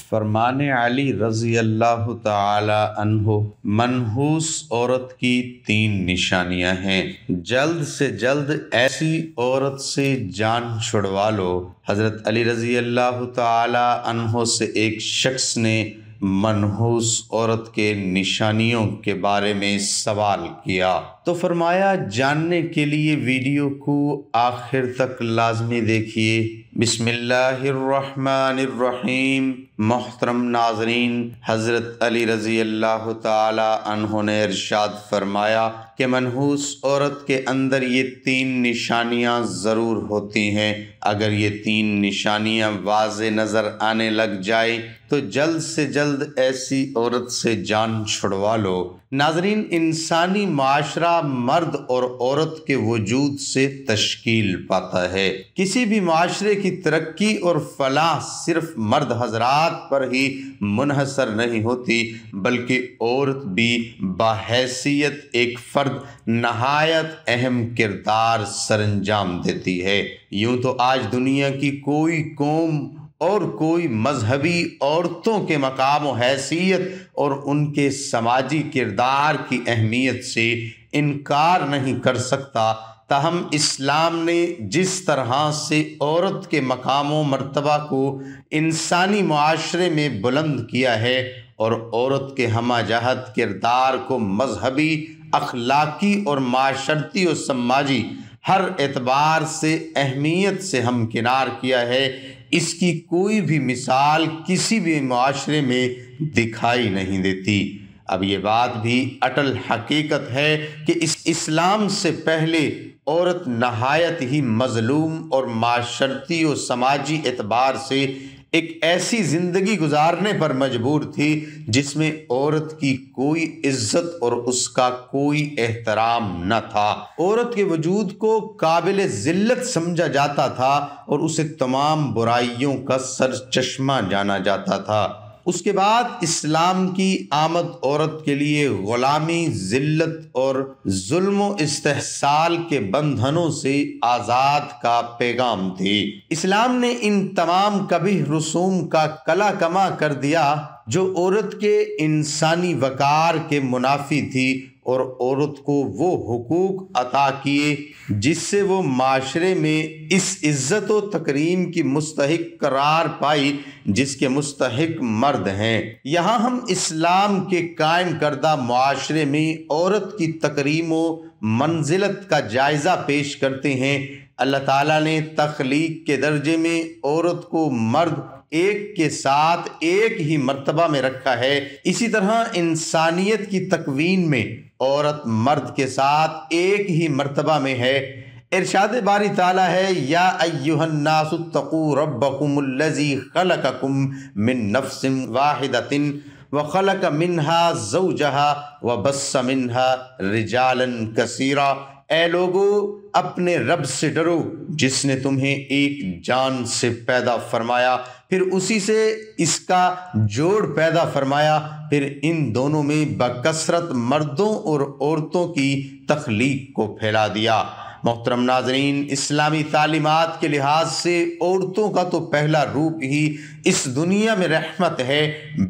فرمان علی رضی اللہ تعالی عنہ، منحوس عورت کی 3 نشانیاں ہیں۔ جلد سے جلد ایسی عورت سے جان چھڑوا لو۔ حضرت علی رضی اللہ تعالی عنہ سے ایک شخص نے منحوس عورت کے نشانیوں کے بارے میں سوال کیا تو فرمایا جاننے کے لیے ویڈیو کو آخر تک لازمی دیکھیے۔ بسم اللہ الرحمن الرحیم۔ محترم ناظرین، حضرت علی رضی اللہ تعالی عنہ نے ارشاد فرمایا کہ منحوس عورت کے اندر یہ 3 نشانیاں ضرور ہوتی ہیں۔ اگر یہ 3 نشانیاں واضح نظر آنے لگ جائیں تو جلد سے جلد ایسی عورت سے جان چھڑوا لو۔ ناظرین، انسانی معاشرہ مرد اور عورت کے وجود سے تشکیل پاتا ہے۔ کسی بھی معاشرے کی ترقی اور فلاح صرف مرد حضرات پر ہی منحصر نہیں ہوتی، بلکہ عورت بھی بحیثیت ایک فرد نہایت اہم کردار سرانجام دیتی ہے۔ یوں تو آج دنیا کی کوئی قوم اور کوئی مذہبی عورتوں کے مقام و حیثیت اور ان کے سماجی کردار کی اہمیت سے انکار نہیں کر سکتا، تاہم اسلام نے جس طرح سے عورت کے مقام و مرتبہ کو انسانی معاشرے میں بلند کیا ہے اور عورت کے ہمہ جہت کردار کو مذہبی، اخلاقی اور معاشرتی و سماجی ہر اعتبار سے اہمیت سے ہمکنار کیا ہے، اس کی کوئی بھی مثال کسی بھی معاشرے میں دکھائی نہیں دیتی۔ اب یہ بات بھی اٹل حقیقت ہے کہ اسلام سے پہلے عورت نہایت ہی مظلوم اور معاشرتی و سماجی اعتبار سے ایک ایسی زندگی گزارنے پر مجبور تھی جس میں عورت کی کوئی عزت اور اس کا کوئی احترام نہ تھا۔ عورت کے وجود کو قابل ذلت سمجھا جاتا تھا اور اسے تمام برائیوں کا سرچشمہ جانا جاتا تھا۔ اس کے بعد اسلام کی آمد عورت کے لیے غلامی، ذلت اور ظلم و استحصال کے بندھنوں سے آزاد کا پیغام تھی۔ اسلام نے ان تمام قبیح رسوم کا کلا کما کر دیا جو عورت کے انسانی وقار کے منافی تھی اور عورت کو وہ حقوق عطا کیے جس سے وہ معاشرے میں اس عزت و تکریم کی مستحق قرار پائی جس کے مستحق مرد ہیں۔ یہاں ہم اسلام کے قائم کردہ معاشرے میں عورت کی تکریم و منزلت کا جائزہ پیش کرتے ہیں۔ اللہ تعالیٰ نے تخلیق کے درجے میں عورت کو مرد ایک کے ساتھ ایک ہی مرتبہ میں رکھا ہے، اسی طرح انسانیت کی تکوین میں عورت مرد کے ساتھ ایک ہی مرتبہ میں ہے۔ ارشاد باری تعالیٰ ہے، یا ایھا الناس اتقوا ربکم الذی خلقکم من نفس واحدۃ وخلق منها زوجها وبث منها رجالا کثیرا۔ اے لوگو، اپنے رب سے ڈرو جس نے تمہیں ایک جان سے پیدا فرمایا، پھر اسی سے اس کا جوڑ پیدا فرمایا، پھر ان دونوں میں بکثرت مردوں اور عورتوں کی تخلیق کو پھیلا دیا۔ محترم ناظرین، اسلامی تعلیمات کے لحاظ سے عورتوں کا تو پہلا روپ ہی اس دنیا میں رحمت ہے۔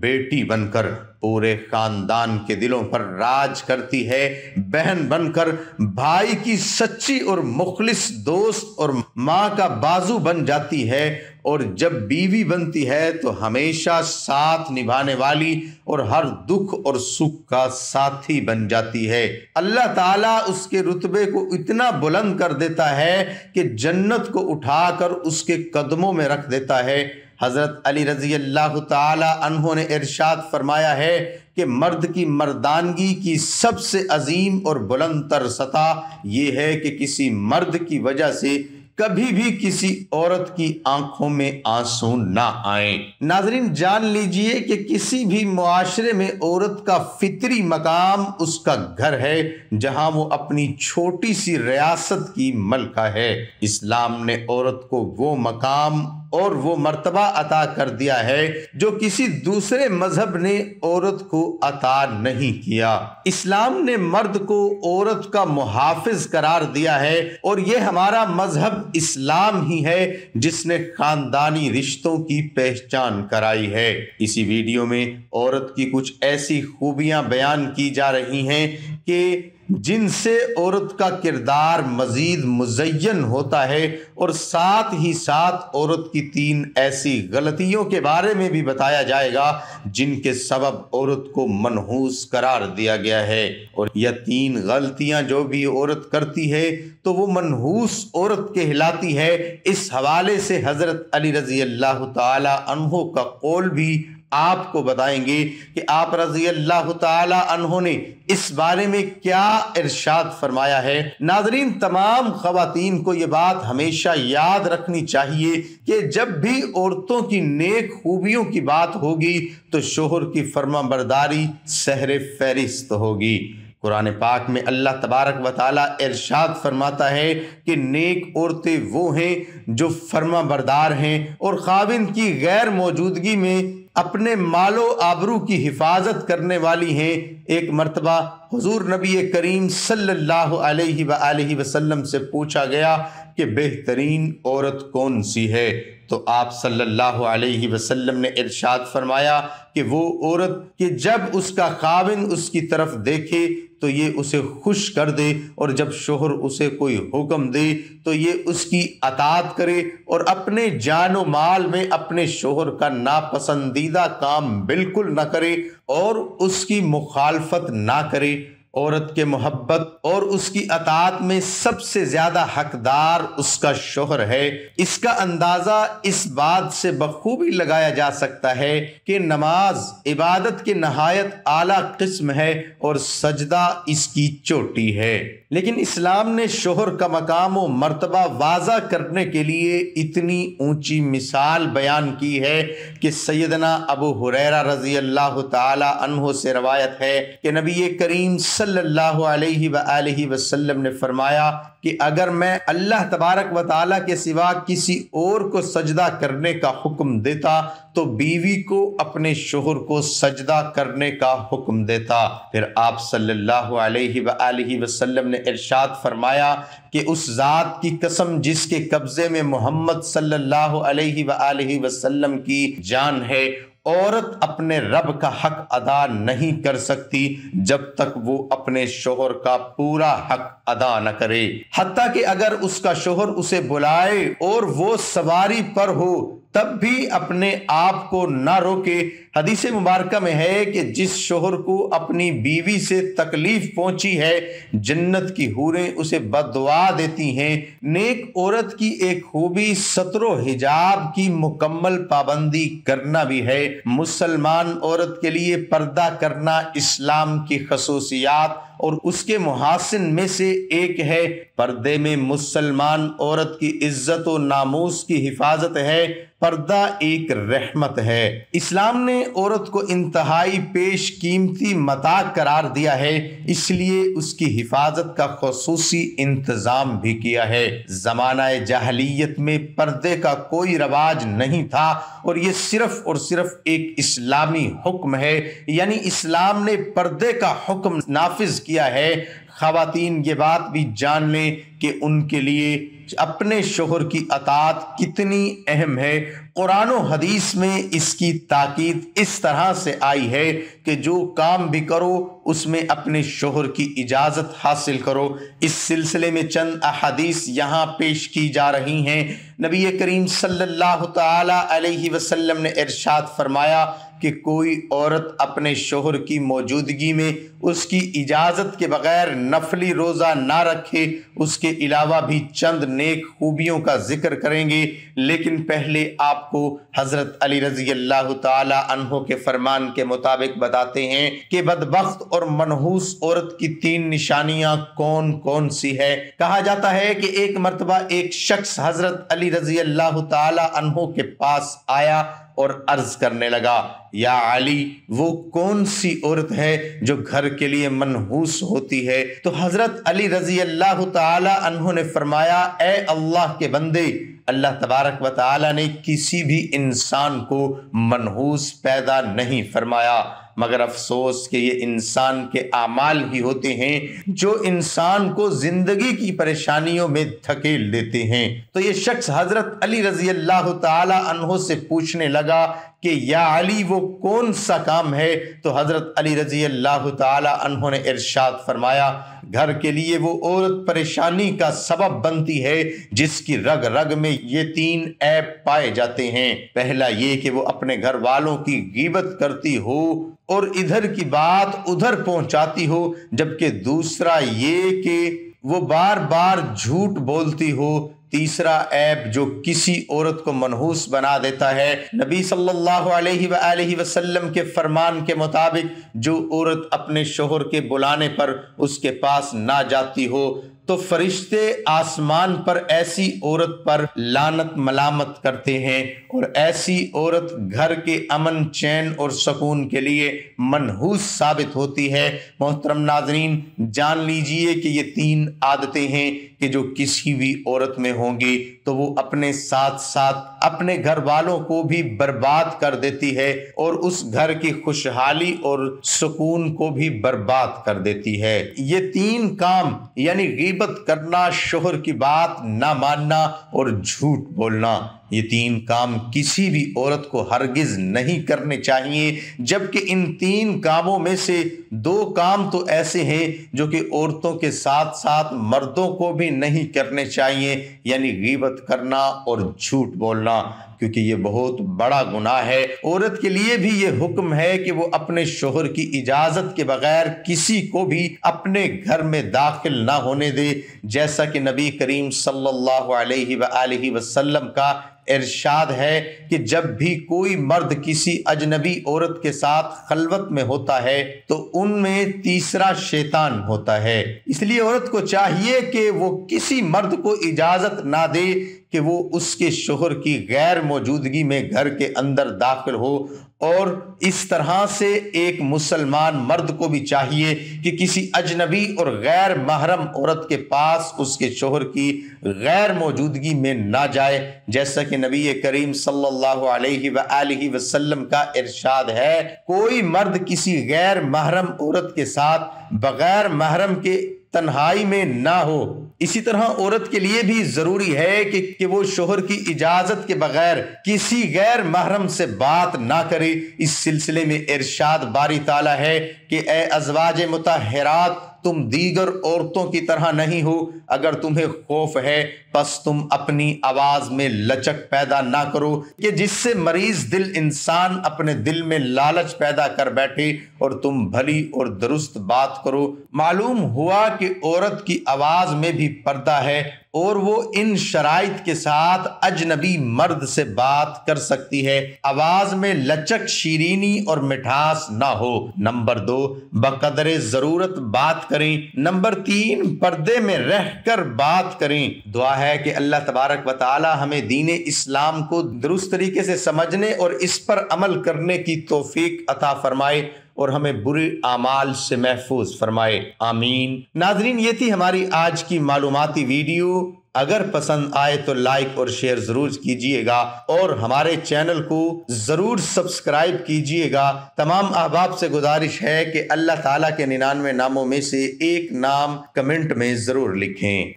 بیٹی بن کر پورے خاندان کے دلوں پر راج کرتی ہے، بہن بن کر بھائی کی سچی اور مخلص دوست اور ماں کا بازو بن جاتی ہے، اور جب بیوی بنتی ہے تو ہمیشہ ساتھ نبھانے والی اور ہر دکھ اور سکھ کا ساتھی بن جاتی ہے۔ اللہ تعالیٰ اس کے رتبے کو اتنا بلند کر دیتا ہے کہ جنت کو اٹھا کر اس کے قدموں میں رکھ دیتا ہے۔ حضرت علی رضی اللہ تعالی عنہ نے ارشاد فرمایا ہے کہ مرد کی مردانگی کی سب سے عظیم اور بلند تر سطح یہ ہے کہ کسی مرد کی وجہ سے کبھی بھی کسی عورت کی آنکھوں میں آنسو نہ آئیں۔ ناظرین، جان لیجئے کہ کسی بھی معاشرے میں عورت کا فطری مقام اس کا گھر ہے جہاں وہ اپنی چھوٹی سی ریاست کی ملکہ ہے۔ اسلام نے عورت کو وہ مقام اور وہ مرتبہ عطا کر دیا ہے جو کسی دوسرے مذہب نے عورت کو عطا نہیں کیا۔ اسلام نے مرد کو عورت کا محافظ قرار دیا ہے، اور یہ ہمارا مذہب اسلام ہی ہے جس نے خاندانی رشتوں کی پہچان کرائی ہے۔ اسی ویڈیو میں عورت کی کچھ ایسی خوبیاں بیان کی جا رہی ہیں کہ جن سے عورت کا کردار مزید مزین ہوتا ہے، اور ساتھ ہی ساتھ عورت کی 3 ایسی غلطیوں کے بارے میں بھی بتایا جائے گا جن کے سبب عورت کو منحوس قرار دیا گیا ہے، اور یہ 3 غلطیاں جو بھی عورت کرتی ہے تو وہ منحوس عورت کہلاتی ہے۔ اس حوالے سے حضرت علی رضی اللہ تعالی عنہ کا قول بھی آپ کو بتائیں گے کہ آپ رضی اللہ تعالی عنہ نے اس بارے میں کیا ارشاد فرمایا ہے۔ ناظرین، تمام خواتین کو یہ بات ہمیشہ یاد رکھنی چاہیے کہ جب بھی عورتوں کی نیک خوبیوں کی بات ہوگی تو شوہر کی فرما برداری سہر فہرست ہوگی۔ قرآن پاک میں اللہ تبارک و تعالیٰ ارشاد فرماتا ہے کہ نیک عورتیں وہ ہیں جو فرما بردار ہیں اور خاوند کی غیر موجودگی میں اپنے مال و آبرو کی حفاظت کرنے والی ہیں۔ ایک مرتبہ حضور نبی کریم صلی اللہ علیہ وآلہ وسلم سے پوچھا گیا کہ بہترین عورت کون سی ہے، تو آپ صلی اللہ علیہ وسلم نے ارشاد فرمایا کہ وہ عورت کہ جب اس کا خاوند اس کی طرف دیکھے تو یہ اسے خوش کر دے، اور جب شوہر اسے کوئی حکم دے تو یہ اس کی اطاعت کرے، اور اپنے جان و مال میں اپنے شوہر کا ناپسندیدہ کام بالکل نہ کرے اور اس کی مخالفت نہ کرے۔ عورت کے محبت اور اس کی اطاعت میں سب سے زیادہ حقدار اس کا شوہر ہے۔ اس کا اندازہ اس بات سے بخوبی لگایا جا سکتا ہے کہ نماز عبادت کے نہایت اعلیٰ قسم ہے اور سجدہ اس کی چوٹی ہے، لیکن اسلام نے شوہر کا مقام و مرتبہ واضح کرنے کے لیے اتنی اونچی مثال بیان کی ہے کہ سیدنا ابو ہریرہ رضی اللہ تعالی عنہ سے روایت ہے کہ نبی کریم صلی اللہ علیہ وآلہ وسلم نے فرمایا کہ اگر میں اللہ تبارک و تعالیٰ کے سوا کسی اور کو سجدہ کرنے کا حکم دیتا تو بیوی کو اپنے شوہر کو سجدہ کرنے کا حکم دیتا۔ پھر آپ صلی اللہ علیہ وآلہ وسلم نے ارشاد فرمایا کہ اس ذات کی قسم جس کے قبضے میں محمد صلی اللہ علیہ وآلہ وسلم کی جان ہے، عورت اپنے رب کا حق ادا نہیں کر سکتی جب تک وہ اپنے شوہر کا پورا حق ادا نہ کرے، حتیٰ کہ اگر اس کا شوہر اسے بلائے اور وہ سواری پر ہو تب بھی اپنے آپ کو نہ روکے۔ حدیث مبارکہ میں ہے کہ جس شوہر کو اپنی بیوی سے تکلیف پہنچی ہے جنت کی حوریں اسے بددعا دیتی ہیں۔ نیک عورت کی ایک خوبی ستر و حجاب کی مکمل پابندی کرنا بھی ہے۔ مسلمان عورت کے لیے پردہ کرنا اسلام کی خصوصیات اور اس کے محاسن میں سے ایک ہے۔ پردے میں مسلمان عورت کی عزت و ناموس کی حفاظت ہے۔ پردہ ایک رحمت ہے۔ اسلام نے عورت کو انتہائی پیش قیمتی متاع قرار دیا ہے، اس لیے اس کی حفاظت کا خصوصی انتظام بھی کیا ہے۔ زمانہ جاہلیت میں پردے کا کوئی رواج نہیں تھا اور یہ صرف اور صرف ایک اسلامی حکم ہے، یعنی اسلام نے پردے کا حکم نافذ کیا ہے۔ خواتین یہ بات بھی جان لیں کہ ان کے لیے اپنے شوہر کی اطاعت کتنی اہم ہے۔ قرآن و حدیث میں اس کی تاکید اس طرح سے آئی ہے کہ جو کام بھی کرو اس میں اپنے شوہر کی اجازت حاصل کرو۔ اس سلسلے میں چند احادیث یہاں پیش کی جا رہی ہیں۔ نبی کریم صلی اللہ تعالی علیہ وسلم نے ارشاد فرمایا کہ کوئی عورت اپنے شوہر کی موجودگی میں اس کی اجازت کے بغیر نفلی روزہ نہ رکھے۔ اس کے علاوہ بھی چند نیک خوبیوں کا ذکر کریں گے، لیکن پہلے آپ کو حضرت علی رضی اللہ تعالی عنہ کے فرمان کے مطابق بتاتے ہیں کہ بدبخت اور منحوس عورت کی 3 نشانیاں کون کون سی ہے۔ کہا جاتا ہے کہ ایک مرتبہ ایک شخص حضرت علی رضی اللہ تعالی عنہ کے پاس آیا اور عرض کرنے لگا، یا علی، وہ کون سی عورت ہے جو گھر کے لیے منحوس ہوتی ہے؟ تو حضرت علی رضی اللہ تعالی عنہ نے فرمایا، اے اللہ کے بندے، اللہ تبارک و تعالی نے کسی بھی انسان کو منحوس پیدا نہیں فرمایا۔ مگر افسوس کہ یہ انسان کے اعمال ہی ہوتے ہیں جو انسان کو زندگی کی پریشانیوں میں دھکیل دیتے ہیں۔ تو یہ شخص حضرت علی رضی اللہ تعالی عنہ سے پوچھنے لگا کہ یا علی وہ کون سا کام ہے؟ تو حضرت علی رضی اللہ تعالی عنہ نے ارشاد فرمایا، گھر کے لیے وہ عورت پریشانی کا سبب بنتی ہے جس کی رگ رگ میں یہ 3 عیب پائے جاتے ہیں۔ پہلا یہ کہ وہ اپنے گھر والوں کی غیبت کرتی ہو اور ادھر کی بات ادھر پہنچاتی ہو، جبکہ دوسرا یہ کہ وہ بار بار جھوٹ بولتی ہو۔ تیسرا عیب جو کسی عورت کو منحوس بنا دیتا ہے، نبی صلی اللہ علیہ وآلہ وسلم کے فرمان کے مطابق جو عورت اپنے شوہر کے بلانے پر اس کے پاس نہ جاتی ہو تو فرشتے آسمان پر ایسی عورت پر لعنت ملامت کرتے ہیں، اور ایسی عورت گھر کے امن چین اور سکون کے لیے منحوس ثابت ہوتی ہے۔ محترم ناظرین، جان لیجئے کہ یہ 3 عادتیں ہیں کہ جو کسی بھی عورت میں ہوں گی تو وہ اپنے ساتھ ساتھ اپنے گھر والوں کو بھی برباد کر دیتی ہے اور اس گھر کی خوشحالی اور سکون کو بھی برباد کر دیتی ہے۔ یہ 3 کام یعنی غیبت کرنا، شوہر کی بات نہ ماننا اور جھوٹ بولنا، یہ 3 کام کسی بھی عورت کو ہرگز نہیں کرنے چاہیے، جبکہ ان 3 کاموں میں سے 2 کام تو ایسے ہیں جو کہ عورتوں کے ساتھ ساتھ مردوں کو بھی نہیں کرنے چاہیے، یعنی غیبت کرنا اور جھوٹ بولنا، کیونکہ یہ بہت بڑا گناہ ہے۔ عورت کے لیے بھی یہ حکم ہے کہ وہ اپنے شوہر کی اجازت کے بغیر کسی کو بھی اپنے گھر میں داخل نہ ہونے دے، جیسا کہ نبی کریم صلی اللہ علیہ وآلہ وسلم کا ارشاد ہے کہ جب بھی کوئی مرد کسی اجنبی عورت کے ساتھ خلوت میں ہوتا ہے تو ان میں تیسرا شیطان ہوتا ہے۔ اس لیے عورت کو چاہیے کہ وہ کسی مرد کو اجازت نہ دے کہ وہ اس کے شوہر کی غیر موجودگی میں گھر کے اندر داخل ہو، اور اس طرح سے ایک مسلمان مرد کو بھی چاہیے کہ کسی اجنبی اور غیر محرم عورت کے پاس اس کے شوہر کی غیر موجودگی میں نہ جائے، جیسا کہ نبی کریم صلی اللہ علیہ وآلہ وسلم کا ارشاد ہے، کوئی مرد کسی غیر محرم عورت کے ساتھ بغیر محرم کے تنہائی میں نہ ہو۔ اسی طرح عورت کے لیے بھی ضروری ہے کہ وہ شوہر کی اجازت کے بغیر کسی غیر محرم سے بات نہ کرے۔ اس سلسلے میں ارشاد باری تعالیٰ ہے کہ اے ازواج مطہرات، تم دیگر عورتوں کی طرح نہیں ہو، اگر تمہیں خوف ہے پس تم اپنی آواز میں لچک پیدا نہ کرو کہ جس سے مریض دل انسان اپنے دل میں لالچ پیدا کر بیٹھے، اور تم بھلی اور درست بات کرو۔ معلوم ہوا کہ عورت کی آواز میں بھی پردہ ہے، اور وہ ان شرائط کے ساتھ اجنبی مرد سے بات کر سکتی ہے۔ آواز میں لچک، شیرینی اور مٹھاس نہ ہو۔ نمبر 2، بقدر ضرورت بات کریں۔ نمبر 3، پردے میں رہ کر بات کریں۔ دعا ہے کہ اللہ تبارک و تعالی ہمیں دین اسلام کو درست طریقے سے سمجھنے اور اس پر عمل کرنے کی توفیق عطا فرمائے، اور ہمیں برے اعمال سے محفوظ فرمائے، آمین۔ ناظرین، یہ تھی ہماری آج کی معلوماتی ویڈیو۔ اگر پسند آئے تو لائک اور شیئر ضرور کیجئے گا، اور ہمارے چینل کو ضرور سبسکرائب کیجئے گا۔ تمام احباب سے گزارش ہے کہ اللہ تعالیٰ کے 99 ناموں میں سے ایک نام کمنٹ میں ضرور لکھیں۔